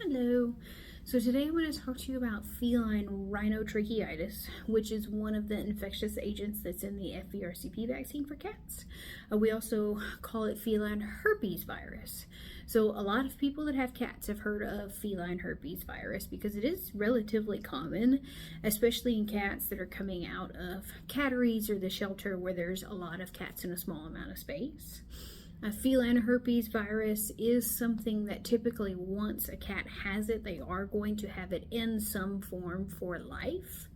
Hello. So today I want to talk to you about feline rhinotracheitis, which is one of the infectious agents that's in the FVRCP vaccine for cats. We also call it feline herpes virus. So a lot of people that have cats have heard of feline herpes virus because it is relatively common, especially in cats that are coming out of catteries or the shelter where there's a lot of cats in a small amount of space. Feline herpes virus is something that typically once a cat has it, they are going to have it in some form for life.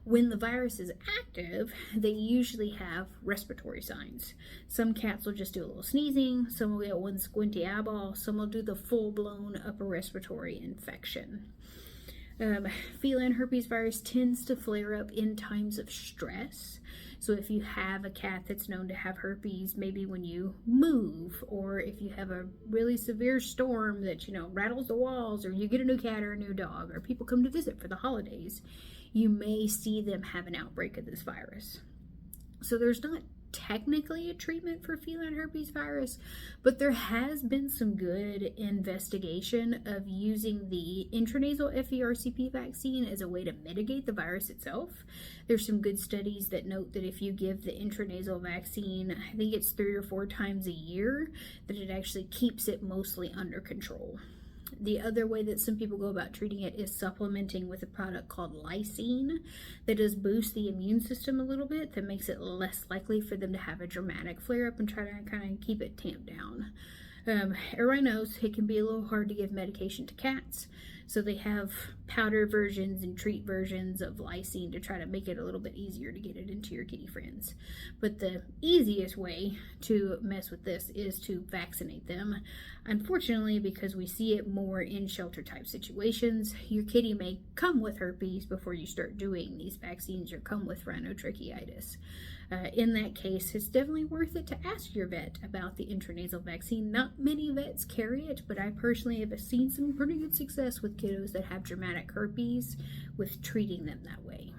When the virus is active, they usually have respiratory signs. Some cats will just do a little sneezing, some will get one squinty eyeball, some will do the full-blown upper respiratory infection. Feline herpes virus tends to flare up in times of stress. So if you have a cat that's known to have herpes, maybe when you move, or if you have a really severe storm that, rattles the walls, or you get a new cat or a new dog, or people come to visit for the holidays, you may see them have an outbreak of this virus. So there's not technically a treatment for feline herpes virus, but there has been some good investigation of using the intranasal FVRCP vaccine as a way to mitigate the virus itself. There's some good studies that note that if you give the intranasal vaccine, I think it's 3 or 4 times a year, that it actually keeps it mostly under control. The other way that some people go about treating it is supplementing with a product called lysine that does boost the immune system a little bit, that makes it less likely for them to have a dramatic flare-up and try to kind of keep it tamped down. Everybody knows it can be a little hard to give medication to cats, so they have powder versions and treat versions of lysine to try to make it a little bit easier to get it into your kitty friends. But the easiest way to mess with this is to vaccinate them. Unfortunately, because we see it more in shelter type situations, your kitty may come with herpes before you start doing these vaccines, or come with rhinotracheitis. In that case, it's definitely worth it to ask your vet about the intranasal vaccine. Not many vets carry it, but I personally have seen some pretty good success with kiddos that have dramatic herpes with treating them that way.